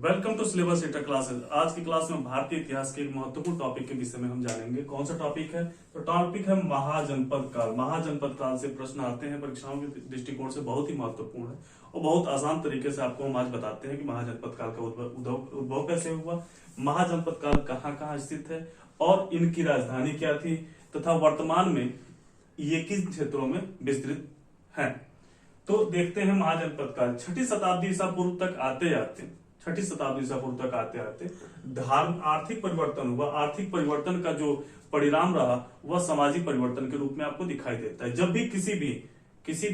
Welcome to syllabus inter classes. आज की class में भारतीय इतिहास के एक महत्वपूर्ण टॉपिक के विषय में हम जानेंगे। कौन सा टॉपिक है? तो टॉपिक है महाजनपद काल। महाजनपद काल से प्रश्न आते हैं, परीक्षाओं के दृष्टिकोण से बहुत ही महत्वपूर्ण है और बहुत आसान तरीके से आपको हम आज बताते हैं कि महाजनपद काल का उद्भव कैसे हुआ, महाजनपद काल कहाँ कहाँ स्थित है और इनकी राजधानी क्या थी तथा वर्तमान में ये किन क्षेत्रों में विस्तृत है। तो देखते हैं महाजनपद काल। छठी शताब्दी ईसा पूर्व तक आते आते धर्म आर्थिक परिवर्तन हुआ। आर्थिक परिवर्तन का जो परिणाम रहा वह सामाजिक परिवर्तन के रूप में आपको दिखाई देता है। जब भी किसी भी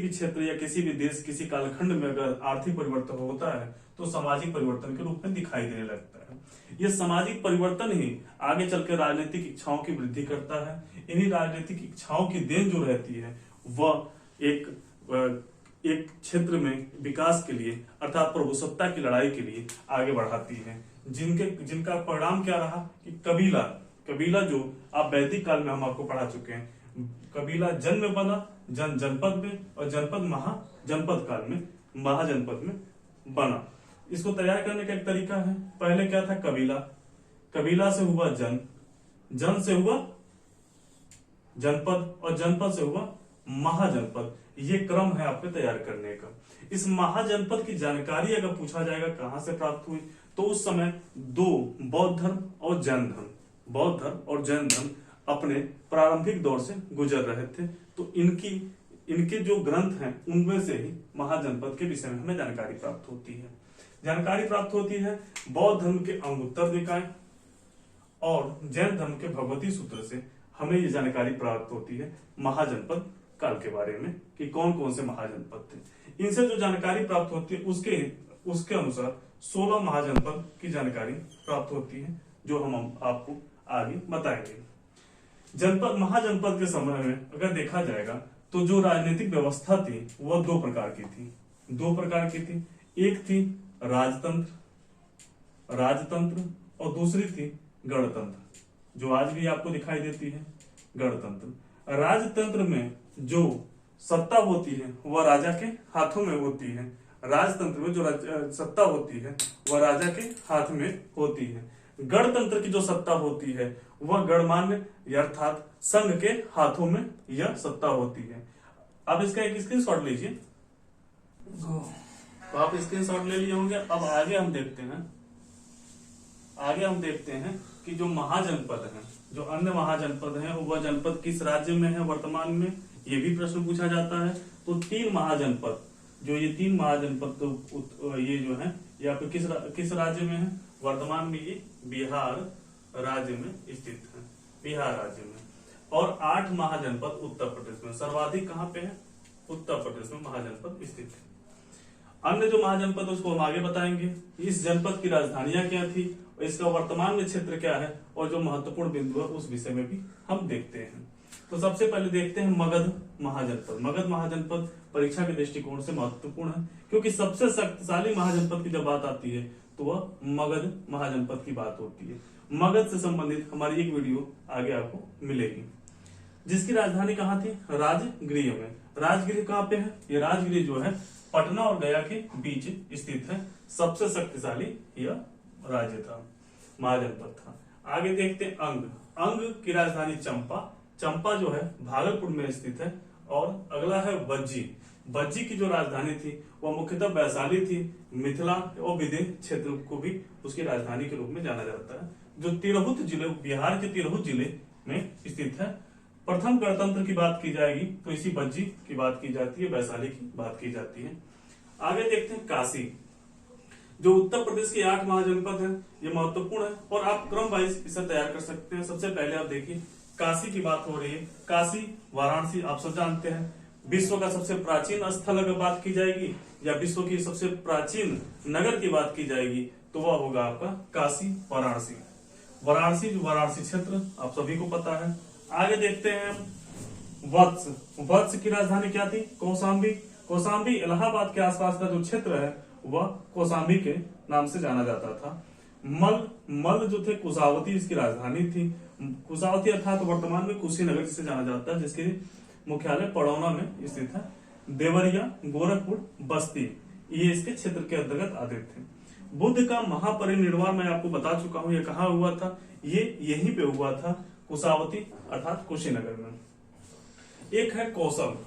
क्षेत्र या किसी भी देश, किसी कालखंड में अगर आर्थिक परिवर्तन होता है तो सामाजिक परिवर्तन के रूप में दिखाई देने लगता है। यह सामाजिक परिवर्तन ही आगे चलकर राजनीतिक इच्छाओं की वृद्धि करता है। इन्हीं राजनीतिक इच्छाओं की देन जो रहती है वह एक क्षेत्र में विकास के लिए अर्थात प्रभुसत्ता की लड़ाई के लिए आगे बढ़ाती है, जिनका परिणाम क्या रहा कि कबीला जो आप वैदिक काल में हम आपको पढ़ा चुके हैं, कबीला जन में बना, जनपद में, और जनपद काल में महाजनपद में बना। इसको तैयार करने का एक तरीका है। पहले क्या था? कबीला से हुआ जन से हुआ जनपद और जनपद से हुआ महाजनपद। ये क्रम है आपके तैयार करने का। इस महाजनपद की जानकारी अगर पूछा जाएगा कहां से प्राप्त हुई, तो उस समय दो बौद्ध धर्म और जैन धर्म अपने प्रारंभिक दौर से गुजर रहे थे। तो इनके जो ग्रंथ हैं उनमें से ही महाजनपद के विषय में हमें जानकारी प्राप्त होती है। बौद्ध धर्म के अंगुत्तर निकाय और जैन धर्म के भगवती सूत्र से हमें ये जानकारी प्राप्त होती है महाजनपद काल के बारे में कि कौन कौन से महाजनपद थे। इनसे जो जानकारी प्राप्त होती है उसके अनुसार 16 महाजनपद की जानकारी प्राप्त होती है, जो हम आपको आगे बताएंगे। महाजनपद के समय में अगर देखा जाएगा तो जो राजनीतिक व्यवस्था थी वह दो प्रकार की थी। एक थी राजतंत्र और दूसरी थी गणतंत्र, जो आज भी आपको दिखाई देती है गणतंत्र। राजतंत्र में जो सत्ता होती है वह राजा के हाथों में होती है। राजतंत्र में जो सत्ता होती है वह राजा के हाथ में होती है। गणतंत्र की जो सत्ता होती है वह गणमान्य अर्थात संघ के हाथों में यह सत्ता होती है। आप इसका एक स्क्रीनशॉट लीजिए। तो आप स्क्रीनशॉट ले लिए होंगे। अब आगे हम देखते हैं कि जो महाजनपद है, जो अन्य महाजनपद हैं, वह जनपद किस राज्य में है वर्तमान में, ये भी प्रश्न पूछा जाता है। तो तीन महाजनपद तो ये जो है ये आपके किस राज्य में है वर्तमान में? ये बिहार राज्य में स्थित है, और 8 महाजनपद उत्तर प्रदेश में। सर्वाधिक कहाँ पे है? उत्तर प्रदेश में महाजनपद स्थित है। अन्य जो महाजनपद उसको हम आगे बताएंगे। इस जनपद की राजधानियां क्या थी, इसका वर्तमान में क्षेत्र क्या है और जो महत्वपूर्ण बिंदु है उस विषय में भी हम देखते हैं। तो सबसे पहले देखते हैं मगध महाजनपद परीक्षा के दृष्टिकोण से महत्वपूर्ण है, क्योंकि सबसे शक्तिशाली महाजनपद की जब बात आती है तो वह मगध महाजनपद की बात होती है। मगध से संबंधित हमारी एक वीडियो आगे आपको मिलेगी, जिसकी राजधानी कहाँ थी? राजगृह में। राजगृह कहाँ पे है? ये राजगृह जो है पटना और गया के बीच स्थित है। सबसे शक्तिशाली यह राज्य था, महाजनपद था। आगे देखते हैं अंग की राजधानी चंपा जो है भागलपुर में स्थित है। और अगला है बज्जी की जो राजधानी थी वह मुख्यतः वैशाली थी। मिथिला और विदिन क्षेत्र को भी उसकी राजधानी के रूप में जाना जाता है, जो तिरहुत जिले, बिहार के तिरहुत जिले में स्थित है। प्रथम गणतंत्र की बात की जाएगी तो इसी बज्जी की बात की जाती है, वैशाली की बात की जाती है। आगे देखते हैं काशी, जो उत्तर प्रदेश के 8 महाजनपद है। ये महत्वपूर्ण है और आप क्रम वाइज इसे तैयार कर सकते हैं। सबसे पहले आप देखिए काशी की बात हो रही है। काशी वाराणसी आप सब जानते हैं। विश्व का सबसे प्राचीन स्थल अगर बात की जाएगी या विश्व की सबसे प्राचीन नगर की बात की जाएगी तो वह होगा आपका काशी वाराणसी क्षेत्र आप सभी को पता है। आगे देखते हैं वत्स की राजधानी क्या थी? कौशाम्बी इलाहाबाद के आसपास का जो क्षेत्र है वह कौशाम्बी के नाम से जाना जाता था। मल जो थे कुशावती इसकी राजधानी थी। कुशावती अर्थात वर्तमान में कुशीनगर जिसे जाना जाता है, जिसके मुख्यालय पड़ौना में स्थित है। देवरिया, गोरखपुर, बस्ती ये इसके क्षेत्र के अंतर्गत आते थे। बुद्ध का महापरिनिर्वाण मैं आपको बता चुका हूं, ये कहाँ हुआ था, ये यहीं पे हुआ था, कुशावती अर्थात कुशीनगर में। एक है कौशल।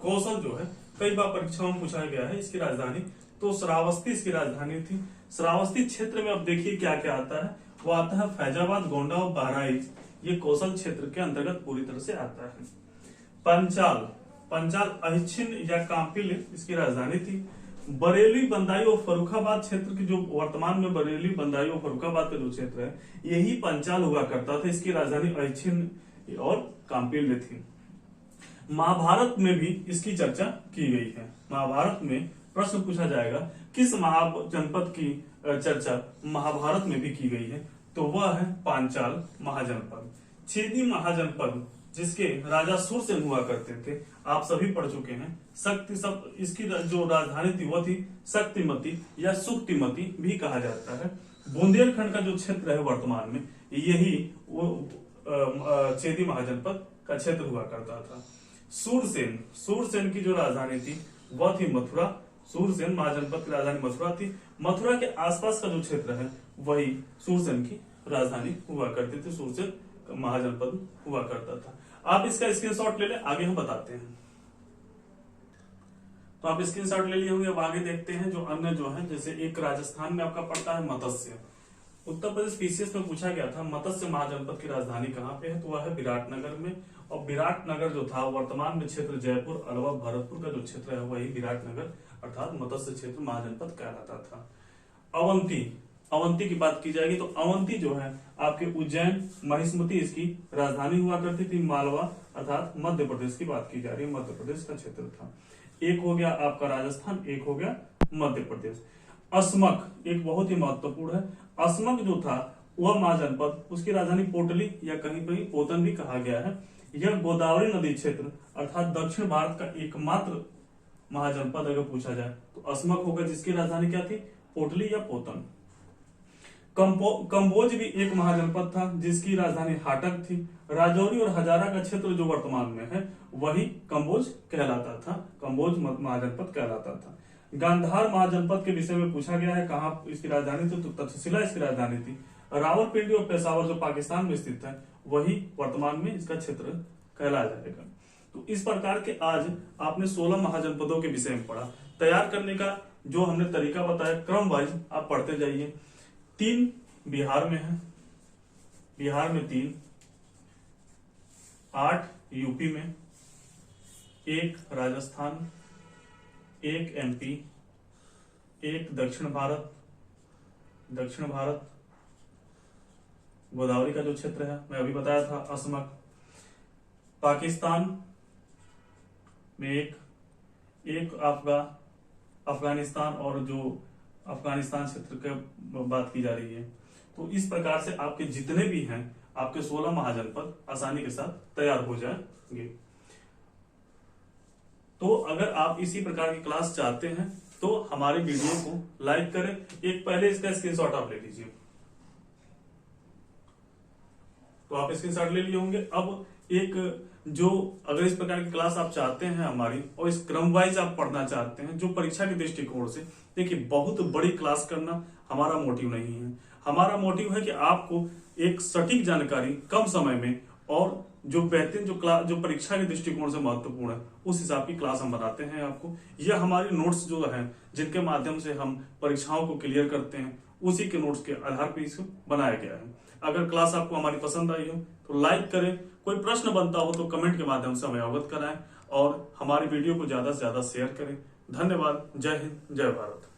कौशल जो है कई बार परीक्षाओं में पूछा गया है, इसकी राजधानी तो श्रावस्ती इसकी राजधानी थी। श्रावस्ती क्षेत्र में अब देखिए क्या क्या आता है, वो आता है फैजाबाद, गोंडा और बहराइच, ये कौशल क्षेत्र के अंतर्गत पूरी तरह से आता है। पंचाल, पंचाल अहिच्छिन या कांपिल इसकी राजधानी थी। बरेली, बंदाई और फर्रुखाबाद क्षेत्र की जो वर्तमान में बरेली, बंदाई और फर्रुखाबाद का जो क्षेत्र है, यही पंचाल हुआ करता था, इसकी राजधानी अहिच्छिन और कांपिल थी। महाभारत में भी इसकी चर्चा की गई है। महाभारत में प्रश्न पूछा जाएगा किस महाजनपद की चर्चा महाभारत में भी की गई है, तो वह है पांचाल महाजनपद। छेदी महाजनपद जिसके राजा सुरसेन हुआ करते थे, आप सभी पढ़ चुके हैं। शक्ति सब इसकी जो राजधानी थी वो थी शक्तिमती या सुक्तिमती भी कहा जाता है। बुंदेलखंड का जो क्षेत्र है वर्तमान में, यही वो छेदी महाजनपद का क्षेत्र हुआ करता था। सूरसेन, सूरसेन की जो राजधानी थी वह थी मथुरा। सूरसेन महाजनपद की राजधानी मथुरा थी। मथुरा के आसपास का जो क्षेत्र है वही सूरसेन की राजधानी हुआ करती थी, सूरसेन महाजनपद हुआ करता था। आप इसका स्क्रीनशॉट ले लें, आगे हम बताते हैं। तो आप स्क्रीनशॉट ले लिए होंगे, अब आगे देखते हैं जो अन्य जो है, जैसे एक राजस्थान में आपका पड़ता है मत्स्य। उत्तर प्रदेश पीसीएस में पूछा गया था मत्स्य महाजनपद की राजधानी कहाँ पे है, तो वह है विराटनगर में। और विराटनगर जो था वर्तमान में क्षेत्र जयपुर, अलवा, भरतपुर का जो क्षेत्र है वही विराटनगर अर्थात मत्स्य क्षेत्र महाजनपद कहलाता था। अवंती, अवंती की बात की जाएगी तो अवंती जो है आपके उज्जैन, महिष्मती इसकी राजधानी हुआ करती थी। मालवा अर्थात मध्य प्रदेश की बात की जा रही है, मध्य प्रदेश का क्षेत्र था। एक हो गया आपका राजस्थान, एक हो गया मध्य प्रदेश। अस्मक एक बहुत ही महत्वपूर्ण है। अस्मक जो था वह महाजनपद, उसकी राजधानी पोटली या कहीं कहीं पोतन भी कहा गया है। यह गोदावरी नदी क्षेत्र अर्थात दक्षिण भारत का एकमात्र महाजनपद अगर पूछा जाए तो अस्मक होगा, जिसकी राजधानी क्या थी, पोटली या पोतन। कंबोज भी एक महाजनपद था जिसकी राजधानी हाटक थी। राजौरी और हजारा का क्षेत्र जो वर्तमान में है वही कंबोज कहलाता था, कंबोज महाजनपद कहलाता था। गांधार महाजनपद के विषय में पूछा गया है, कहाँ इसकी राजधानी थी, तो तक्षशिला इसकी राजधानी थी। रावलपिंडी और पेशावर जो पाकिस्तान में स्थित है वही वर्तमान में इसका क्षेत्र कहलाया जाएगा। तो इस प्रकार के आज आपने 16 महाजनपदों के विषय में पढ़ा। तैयार करने का जो हमने तरीका बताया क्रम वाइज आप पढ़ते जाइए। 3 बिहार में है, बिहार में 3, 8 यूपी में, 1 राजस्थान, 1 एमपी, 1 दक्षिण भारत, दक्षिण भारत गोदावरी का जो क्षेत्र है मैं अभी बताया था असमक। पाकिस्तान में एक आपका अफगानिस्तान और जो अफगानिस्तान क्षेत्र की बात की जा रही है। तो इस प्रकार से आपके जितने भी हैं आपके 16 महाजनपद आसानी के साथ तैयार हो जाएंगे। तो अगर आप इसी प्रकार की क्लास चाहते हैं तो हमारे वीडियो को लाइक करें। एक पहले इसका स्क्रीनशॉट आप ले लीजिए, तो आप स्क्रीनशॉट ले लिए होंगे। अब एक जो अगर इस प्रकार की क्लास आप चाहते हैं हमारी और इस क्रम वाइज आप पढ़ना चाहते हैं जो परीक्षा के दृष्टिकोण से, देखिए बहुत बड़ी क्लास करना हमारा मोटिव नहीं है। हमारा मोटिव है कि आपको एक सटीक जानकारी कम समय में और जो बेहतरीन जो परीक्षा के दृष्टिकोण से महत्वपूर्ण है उस हिसाब की क्लास हम बनाते हैं आपको। यह हमारी नोट्स जो है जिनके माध्यम से हम परीक्षाओं को क्लियर करते हैं उसी के नोट्स के आधार पर इसको बनाया गया है। अगर क्लास आपको हमारी पसंद आई हो तो लाइक करें, कोई प्रश्न बनता हो तो कमेंट के माध्यम से हमें अवगत कराएं और हमारी वीडियो को ज्यादा से ज्यादा शेयर करें। धन्यवाद। जय हिंद, जय भारत।